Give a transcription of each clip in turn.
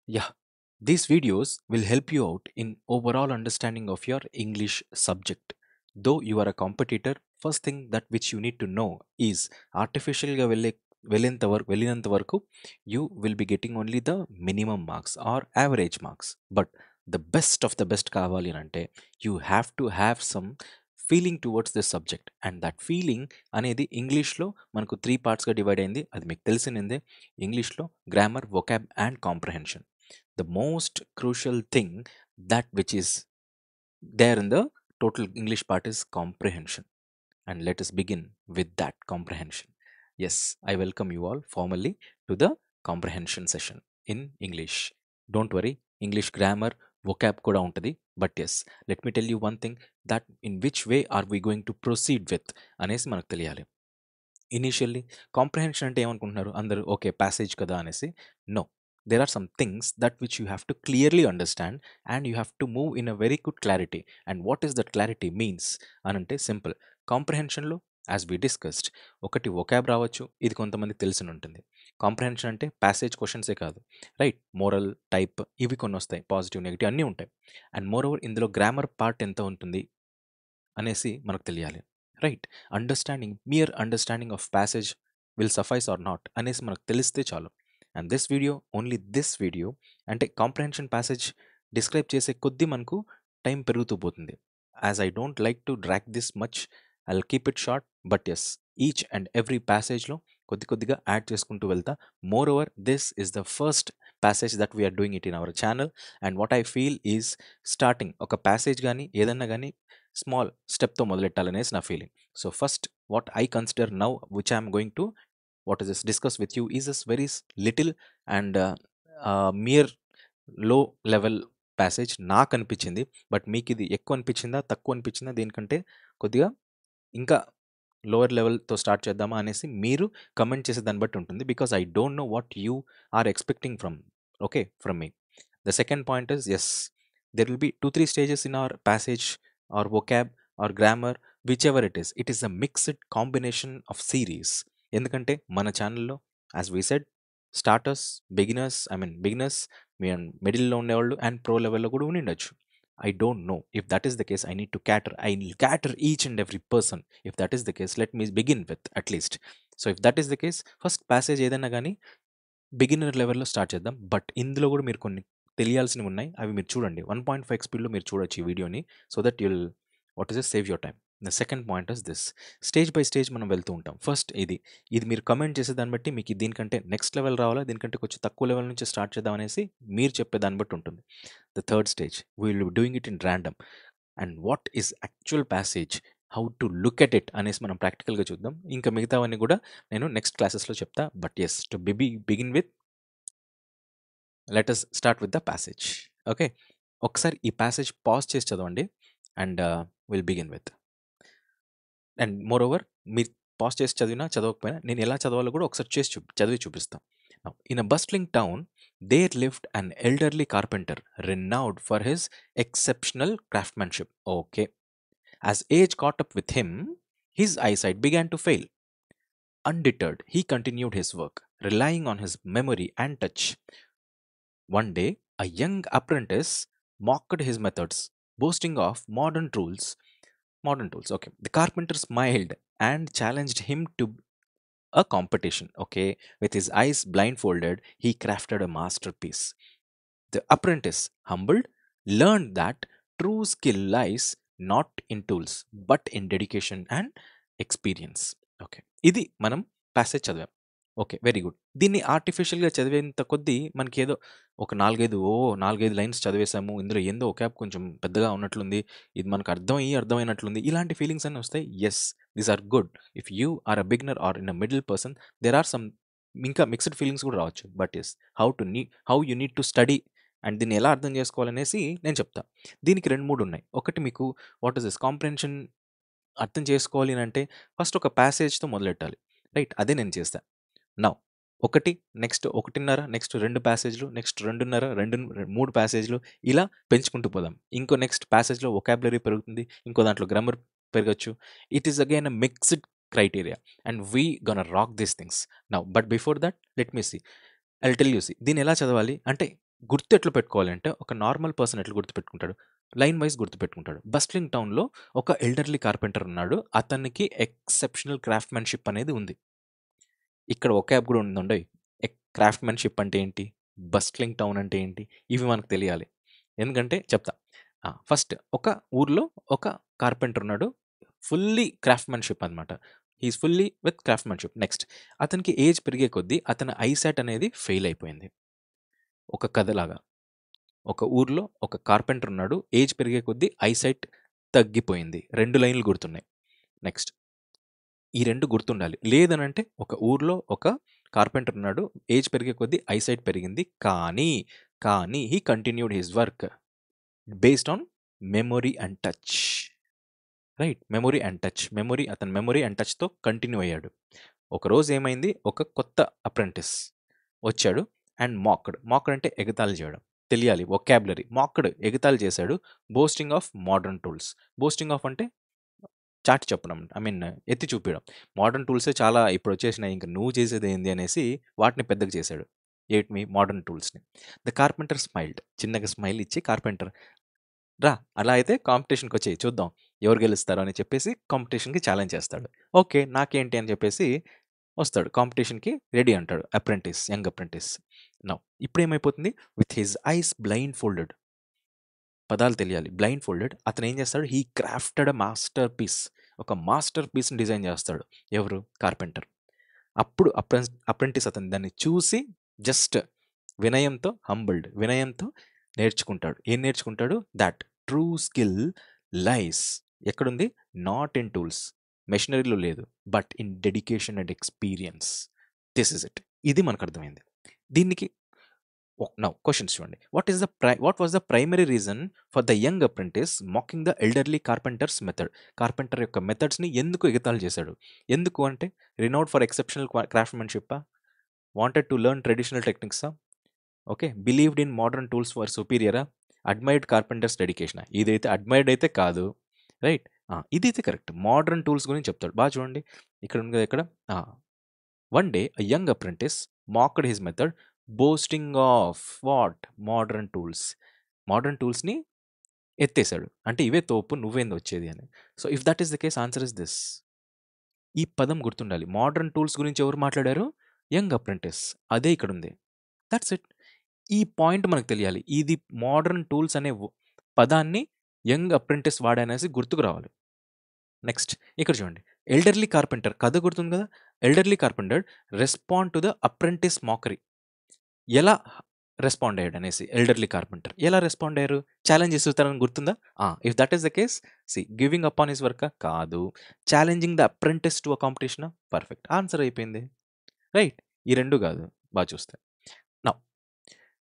Yeah, these videos will help you out in overall understanding of your English subject. Though you are a competitor, first thing that which you need to know is artificialగా వెళ్ళినంత వరకు you will be getting only the minimum marks or average marks. But the best of the best కావాలి అని అంటే you have to have some feeling towards this subject and that feeling అనేది ఇంగ్లీష్లో మనకు three పార్ట్స్గా divide అయింది. అది మీకు తెలిసినదే. ఇంగ్లీష్లో grammar, vocab and comprehension. The most crucial thing that which is there in the total English part is comprehension. And let us begin with that comprehension. Yes, I welcome you all formally to the comprehension session in English. Don't worry, English grammar, vocab kuda untadi. But yes, let me tell you one thing, that in which way are we going to proceed with అనేసి మనకు తెలియాలి. Initially comprehension అంటే ఏమనుకుంటున్నారు అందరూ, okay passage కదా అనేసి. No, there are some things that which you have to clearly understand and you have to move in a very good clarity. And what is that clarity means అనంటే simple. కాంప్రహెన్షన్లో as we discussed ఒకటి vocab రావచ్చు, ఇది కొంతమందికి తెలిసి ఉంటుంది. Comprehension అంటే passage క్వశ్చన్సే కాదు, right, moral type ఇవి కొన్ని వస్తాయి, పాజిటివ్ నెగిటివ్ అన్నీ ఉంటాయి. అండ్ మోర్ ఓవర్ ఇందులో గ్రామర్ పార్ట్ ఎంత ఉంటుంది అనేసి మనకు తెలియాలి, right. Understanding, mere understanding of passage will suffice or not అనేసి మనకు తెలిస్తే చాలు. And this video, only this video అంటే కాంప్రహెన్షన్ ప్యాసేజ్ డిస్క్రైబ్ చేసే కొద్దీ మనకు టైం పెరుగుతూ పోతుంది. As I don't like to drag this much, I will keep it short. But yes, each and every ప్యాసేజ్లో కొద్ది కొద్దిగా యాడ్ చేసుకుంటూ వెళ్తా. More over this is the first passage that we are doing it in our channel. And what I feel is starting ఒక passage కానీ ఏదన్నా కానీ small స్టెప్తో మొదలెట్టాలనేసి నా feeling. So first what I consider now which I'm going to what is this discuss with you is this very little and mere low level passage నాకు అనిపించింది. But మీకు ఇది ఎక్కువ అనిపించిందా, తక్కువ అనిపించిందా, దీనికంటే కొద్దిగా ఇంకా లోవర్ లెవెల్తో స్టార్ట్ చేద్దామా అనేసి మీరు కమెంట్ చేసే దాన్ని బట్టి ఉంటుంది. Because I don't know what you are expecting from me. The second point is, yes, there will be 2-3 stages in our passage or vocab or grammar, whichever it is a mixed combination of series. ఎందుకంటే మన ఛానల్లో as we said starters, beginners, మీ మిడిల్లో ఉండేవాళ్ళు and pro లెవెల్లో కూడా ఉండిండొచ్చు. I don't know if that is the case. I need to cater each and every person. If that is the case, let me begin with at least. So if that is the case, first passage ఏదైనా కానీ beginner లెవెల్లో start చేద్దాం. But ఇందులో కూడా మీరు కొన్ని తెలియాల్సినవి ఉన్నాయి, అవి మీరు చూడండి. 1.5 స్పీడ్లో మీరు చూడొచ్చు ఈ వీడియోని, so that you'll save your time. The second point is this, stage by stage మనం వెళ్తూ ఉంటాం. ఫస్ట్ ఇది మీరు కమెంట్ చేసే దాన్ని బట్టి మీకు దీనికంటే నెక్స్ట్ లెవెల్ రావాలా, దీనికంటే కొంచెం తక్కువ లెవెల్ నుంచి స్టార్ట్ చేద్దాం అనేసి మీరు చెప్పే దాన్ని బట్టి ఉంటుంది. The third stage we will be doing it in random. And what is actual passage, how to look at it అనేసి మనం ప్రాక్టికల్గా చూద్దాం. ఇంకా మిగతావన్నీ కూడా నేను నెక్స్ట్ క్లాసెస్లో చెప్తా. But yes, to begin with, let us start with the passage. Okay, ఒకసారి ఈ ప్యాసేజ్ పాజ్ చేసి చదవండి and will begin with. And more over మీరు పాజ్ చేసి చదివినా చదవకపోయినా నేను ఎలా చదవాలో కూడా ఒకసారి చదివి చూపిస్తాను. In a bustling town there lived an elderly carpenter renowned for his exceptional craftsmanship. Okay. As age caught up with him, his eyesight began to fail. Undeterred, he continued his work, relying on his memory and touch. One day, a young apprentice mocked his methods, boasting of modern tools. Modern tools, okay. The carpenter smiled and challenged him to a competition. Okay, with his eyes blindfolded, he crafted a masterpiece. The apprentice, humbled, learned that true skill lies not in tools but in dedication and experience. Okay, ఇది మనం passage చదివాం. Okay, very good. దీన్ని ఆర్టిఫిషియల్గా చదివేంత కొద్దీ మనకి ఏదో ఒక 4-5 lines చదివేసాము, ఇందులో ఏందో ఒక కొంచెం పెద్దగా ఉన్నట్లుంది, ఇది మనకు అర్థమైనట్లుంది, ఇలాంటి ఫీలింగ్స్ అన్నీ వస్తాయి. Yes, these are good. If you are a beginner or in a middle person, there are some ఇంకా మిక్స్డ్ ఫీలింగ్స్ కూడా రావచ్చు. But yes, how you need to study and దీన్ని ఎలా అర్థం చేసుకోవాలనేసి నేను చెప్తా. దీనికి 2-3 ఉన్నాయి. ఒకటి మీకు వాట్ ఇస్ దిస్ కాంప్రహెన్షన్ అర్థం చేసుకోవాలి అని అంటే ఫస్ట్ ఒక ప్యాసేజ్తో మొదలెట్టాలి, రైట్. అదే నేను చేస్తా. నౌ ఒకటి, నెక్స్ట్ 1.5, నెక్స్ట్ 2 ప్యాసేజ్లు, నెక్స్ట్ 2.5, 3 ప్యాసేజ్లు, ఇలా పెంచుకుంటూ పోదాం. ఇంకో నెక్స్ట్ ప్యాసేజ్లో వొకాబులరీ పెరుగుతుంది, ఇంకో దాంట్లో గ్రామర్ పెరగచ్చు. It is again a mixed criteria and we gonna rock these things now. But before that let me see, I will tell you. దీన్ని ఎలా చదవాలి అంటే గుర్తు ఎట్లా పెట్టుకోవాలంటే ఒక నార్మల్ పర్సన్ ఎట్లా గుర్తుపెట్టుకుంటాడు? Line vice గుర్తుపెట్టుకుంటాడు. బస్లింగ్ టౌన్‌లో ఒక ఎల్డర్లీ కార్పెంటర్ ఉన్నాడు. అతనికి ఎక్సెప్షనల్ క్రాఫ్ట్‌మెన్‌షిప్ అనేది ఉంది. ఇక్కడ వొకాబ్ కూడా ఉందండోయ్. క్రాఫ్ట్‌మెన్‌షిప్ అంటే ఏంటి? బస్లింగ్ టౌన్ అంటే ఏంటి? ఇవి మనకు తెలియాలి. ఎందుకంటే చెప్తా. ఫస్ట్ ఒక ఊర్లో ఒక కార్పెంటర్ ఉన్నాడు. ఫుల్లీ క్రాఫ్ట్‌మెన్‌షిప్ అనమాట. He is fully with craftsmanship. Next అతనికి ఏజ్ పెరిగే కొద్దీ అతని ఐసైట్ అనేది ఫెయిల్ అయిపోయింది. ఒక కథలాగా. ఒక ఊర్లో ఒక కార్పెంటర్ ఉన్నాడు. ఏజ్ పెరిగే కొద్దీ ఐసైట్ తగ్గిపోయింది. 2 లైన్‌లు గుర్తున్నాయి. నెక్స్ట్ ఈ 2 గుర్తుండాలి. లేదనంటే ఒక ఊర్లో ఒక కార్పెంటర్ ఉన్నాడు. ఏజ్ పెరిగే కొద్దీ ఐసైట్ పెరిగింది. కానీ he continued his work based on memory and touch. Right. Memory and touch. అతని మెమరీ అండ్ టచ్‌తో కంటిన్యూ అయ్యాడు. ఒకరోజు ఏమైంది? ఒక కొత్త అప్రెంటిస్ వచ్చాడు అండ్ మాక్డ్ అంటే ఎగతాళి చేయడం. తెలియాలి వొకాబులరీ. మాక్డ్ ఎగతాళి చేశాడు. Boasting of modern tools. Boasting of అంటే చాటి చెప్పడం. ఎత్తి చూపియడం. మోడర్న్ టూల్సే చాలా ఇప్పుడొచ్చేసినాయి. ఇంక నువ్వు చేసేదేంది అనేసి వాటిని పెద్దగా చేశాడు. ఏటిని? మోడర్న్ టూల్స్‌ని. The carpenter smiled. చిన్నగా స్మైల్ ఇచ్చి కార్పెంటర్ రా! అలా అయితే కాంపిటీషన్‌కొచ్చేయి చూద్దాం. ఎవరు గెలుస్తారో అని చెప్పేసి కాంపిటీషన్‌కి ఛాలెంజ్ చేస్తాడు. ఓకే. నాకేంటి అని చెప్పేసి వస్తాడు. కాంపిటీషన్‌కి రెడీ అంటాడు. Young apprentice. నౌ ఇప్పుడేమైపోతుంది? With his eyes blindfolded. పదాలు తెలియాలి. బ్లైండ్ ఫోల్డెడ్ అతనేం చేస్తాడు? He crafted a masterpiece. ఒక మాస్టర్ పీస్‌ని డిజైన్ చేస్తాడు. ఎవరు? కార్పెంటర్. అప్పుడు అప్రెంటిస్ అతను దాన్ని చూసి జస్ట్ వినయంతో నేర్చుకుంటాడు. ఏం నేర్చుకుంటాడు? దట్ ట్రూ స్కిల్ లైస్ ఎక్కడుంది? Not in tools. మెషినరీలో లేదు. But in dedication and experience. This is it. ఇది మనకు అర్థమైంది. దీనికి నౌ క్వెషన్స్ చూడండి. What was the primary reason for the young apprentice mocking the elderly carpenter's method? Carpenter యొక్క మెథడ్స్‌ని ఎందుకు ఎగతాళి చేశాడు? ఎందుకు అంటే రినౌడ్ ఫర్ ఎక్సెప్షనల్ క్రాఫ్ట్‌మెన్‌షిప్పా? వాంటెడ్ టు లెర్న్ ట్రెడిషనల్ టెక్నిక్సా? Okay. Believed in modern tools for సుపీరియరా? అడ్మైర్డ్ కార్పెంటర్స్ డెడికేషనా? ఇదైతే అడ్మైర్డ్ అయితే కాదు. రైట్. ఇదైతే కరెక్ట్. మోడర్న్ టూల్స్ గురించి చెప్తాడు. బాగా చూడండి. ఇక్కడ ఉంది కదా ఇక్కడ. One day a young apprentice mocked his method boasting of what? Modern tools. Modern టూల్స్‌ని ఎత్తేసాడు. అంటే ఇవే తోపు నువ్వేంది వచ్చేది అని. So if that is the case answer is this. ఈ పదం గుర్తుండాలి. మోడర్న్ టూల్స్ గురించి ఎవరు మాట్లాడారు? Young apprentice. అదే ఇక్కడుంది. That's it. ఈ పాయింట్ మనకు తెలియాలి. ఇది మోడర్న్ టూల్స్ అనే పదాన్ని యంగ్ అప్రెంటిస్ వాడనేసి గుర్తుకు రావాలి. నెక్స్ట్ ఇక్కడ చూడండి. ఎల్డర్లీ కార్పెంటర్ కథ గుర్తుంది కదా! Elderly carpenter respond to the apprentice mockery. ఎలా రెస్పాండ్ అయ్యాడనేసి ఎల్డర్లీ కార్పెంటర్. ఎలా రెస్పాండ్ అయ్యారు? ఛాలెంజ్ ఇస్తారని గుర్తుందా? If that is the case giving up on his వర్కా? కాదు. Challenging the apprentice to a కాంపిటీషనా? పర్ఫెక్ట్. ఆన్సర్ అయిపోయింది. రైట్. ఈ 2 కాదు. బాగా చూస్తే. Now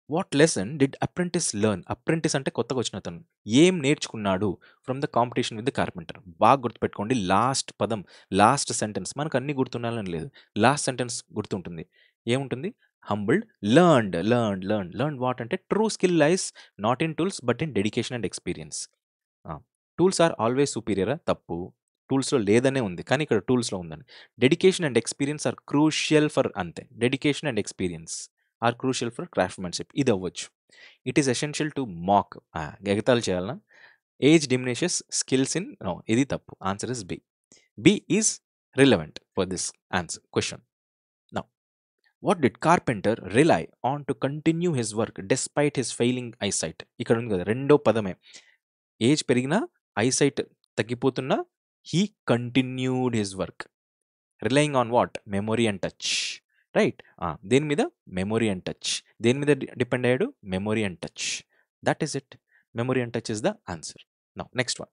what lesson did apprentice learn? Apprentice అంటే కొత్తగా వచ్చిన అతను. ఏం నేర్చుకున్నాడు from the competition with the carpenter? బాగా గుర్తుపెట్టుకోండి. లాస్ట్ పదం, లాస్ట్ సెంటెన్స్ మనకు అన్నీ గుర్తుండాలని లేదు. లాస్ట్ సెంటెన్స్ గుర్తుంటుంది. ఏముంటుంది? హంబుల్డ్, లెర్న్ వాట్ అంటే true skill lies not in tools but in dedication and experience. Tools are always సుపీరియరా? తప్పు. టూల్స్‌లో లేదనే ఉంది. కానీ ఇక్కడ టూల్స్‌లో ఉందని. Dedication and experience are crucial for అంతే. Dedication and experience are crucial for craftsmanship. ఇది అవ్వచ్చు. It is essential to mock. ఎగతాళి చేయాలనా? Age diminishes skills in no. ఇది తప్పు. Answer is B. B is relevant for this question. Now what did carpenter rely on to continue his work despite his failing eyesight? ఇక్కడ ఉంది కదా! రెండో పదమే. Age పెరిగినా, ఐసైట్ తగ్గిపోతున్నా he continued his work. Relying on what? Memory and touch. Right. దేని మీద? Memory and touch. దేని మీద డిపెండ్ అయ్యాడు? Memory and touch. That is it. Memory and touch is the answer. Now next one.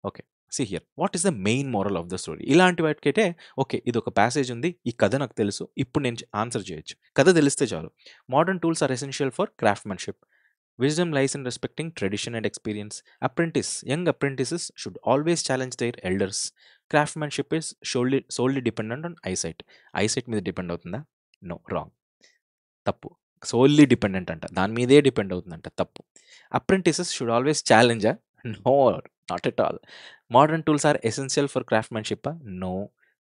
Okay. See here. What is the main moral of the story? ఇలాంటి వాటికైతే okay. ఇదొక passage ఉంది. ఈ కథ నాకు తెలుసు. ఇప్పుడు నేను ఆన్సర్ చేయొచ్చు. కథ తెలిస్తే చాలు. Modern tools are essential for craftsmanship. Wisdom lies in respecting tradition and experience. Young apprentices should always challenge their elders. Craftsmanship is solely dependent on eyesight. Eyesight మీద డిపెండ్ అవుతుందా? No, wrong. తప్పు. Solely dependent అంట. దాని మీదే depend అవుతుందంట. తప్పు. Apprentices should always challenge. No, not at all. Modern tools are essential for craftsmanship. No,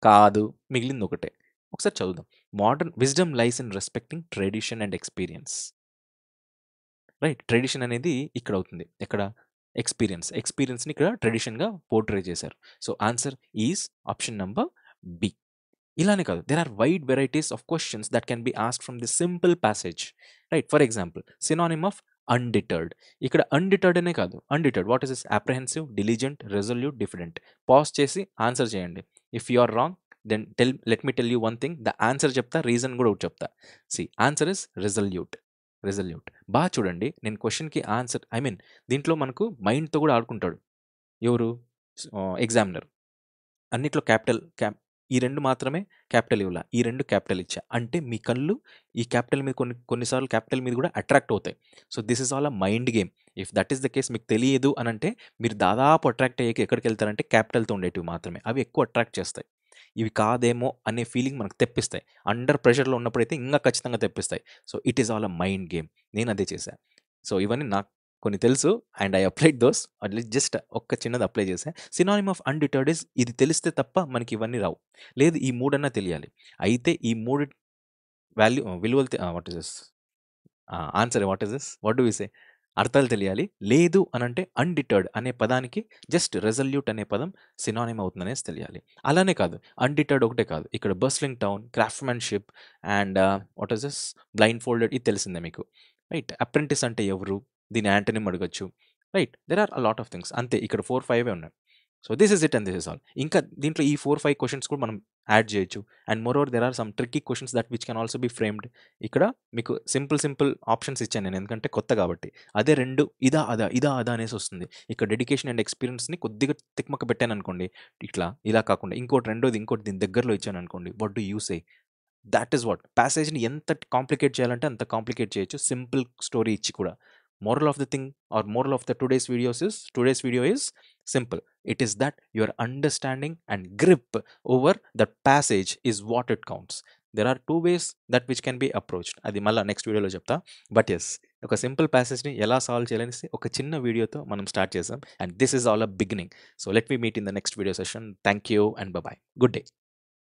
కాదు. మిగిలింది ఒకటే. ఒకసారి చదువుదాం. Modern wisdom lies in respecting tradition and experience. Right, tradition అనేది ఇక్కడ అవుతుంది, ఎక్కడ ఎక్స్పీరియన్స్ని ఇక్కడ ట్రెడిషన్గా పోర్ట్రే చేశారు. So answer is option number B. ఇలానే కాదు, there are wide varieties of questions that can be asked from the simple passage. Right, for example synonym of undeterred. ఇక్కడ అన్డిటర్డ్ అనే కాదు, undeterred what is is? Apprehensive, diligent, resolute, diffident. Pause చేసి answer చేయండి. If you are wrong then let me tell you one thing, the answer చెప్తా, reason కూడా ఒకటి చెప్తా. C answer is resolute. Resolute. బాగా చూడండి, నేను క్వశ్చన్కి ఆన్సర్ దీంట్లో మనకు మైండ్తో కూడా ఆడుకుంటాడు. ఎవరు? ఎగ్జామినర్. అన్నిట్లో ఈ రెండు మాత్రమే క్యాపిటల్ ఇవ్వాల, ఈ రెండు క్యాపిటల్ ఇచ్చా అంటే మీ కళ్ళు ఈ క్యాపిటల్ మీద కొన్నిసార్లు క్యాపిటల్ మీద కూడా అట్రాక్ట్ అవుతాయి. So this is all a mind game. If that is the case, మీకు తెలియదు అని అంటే మీరు దాదాపు అట్రాక్ట్ అయ్యేకి ఎక్కడికి వెళ్తారంటే క్యాపిటల్తో ఉండేటివి మాత్రమే, అవి ఎక్కువ అట్రాక్ట్ చేస్తాయి. ఇవి కాదేమో అనే ఫీలింగ్ మనకు తెప్పిస్తాయి. అండర్ ప్రెషర్లో ఉన్నప్పుడైతే ఇంకా ఖచ్చితంగా తెప్పిస్తాయి. So it is all a mind game. నేను అదే చేశాను. సో ఇవన్నీ నాకు కొన్ని తెలుసు and I applied those. At least just ఒక్క చిన్నది అప్లై చేసా. సినానిమ్ ఆఫ్ అన్డిటర్డ్ ఇస్, ఇది తెలిస్తే తప్ప మనకి ఇవన్నీ రావు. లేదు ఈ మూడన్నా తెలియాలి. అయితే ఈ మూడు విలువలు what is this answer, what is this, what do we say, అర్థాలు తెలియాలి. లేదు అనంటే అన్డిటర్డ్ అనే పదానికి జస్ట్ రెజల్యూట్ అనే పదం సినానిమ్ అవుతుందనేసి తెలియాలి. అలానే కాదు, అన్డిటర్డ్ ఒకటే కాదు, ఇక్కడ bustling town, craftsmanship and what is this, blindfolded, ఇది తెలిసిందే మీకు. రైట్, అప్రెంటిస్ అంటే ఎవరు, దీని యాంటనిమ్ అడగచ్చు. Right, there are a lot of things. అంతే, ఇక్కడ 4-5 ఉన్నాయి. So this is it and this is all. ఇంకా దీంట్లో ఈ 4-5 క్వశ్చన్స్ కూడా మనం యాడ్ చేయొచ్చు. And more over there are some tricky questions that which can also be framed. ఇక్కడ మీకు సింపుల్ ఆప్షన్స్ ఇచ్చాను నేను, ఎందుకంటే కొత్త కాబట్టి. అదే రెండు ఇదా అదా అనేసి వస్తుంది. ఇక్కడ డెడికేషన్ అండ్ ఎక్స్పీరియన్స్ని కొద్దిగా తిక్మక పెట్టాను అనుకోండి, ఇలా కాకుండా ఇంకోటి దీని దగ్గరలో ఇచ్చాను అనుకోండి, what do you say? That is what. ప్యాసేజ్ని ఎంత కాంప్లికేట్ చేయాలంటే అంత కాంప్లికేట్ చేయొచ్చు, సింపుల్ స్టోరీ ఇచ్చి కూడా. Moral of the thing, or moral of the today's video is simple. It is that your understanding and grip over the passage is what it counts. There are two ways that which can be approached. అది మళ్ళీ next వీడియోలో చెప్తా. But yes, ఒక simple ప్యాసేజ్ని ఎలా solve చేయాలనేసి ఒక చిన్న వీడియోతో మనం స్టార్ట్ చేసాం. And this is all a beginning. So let me meet in the next video session. Thank you and bye. Good day.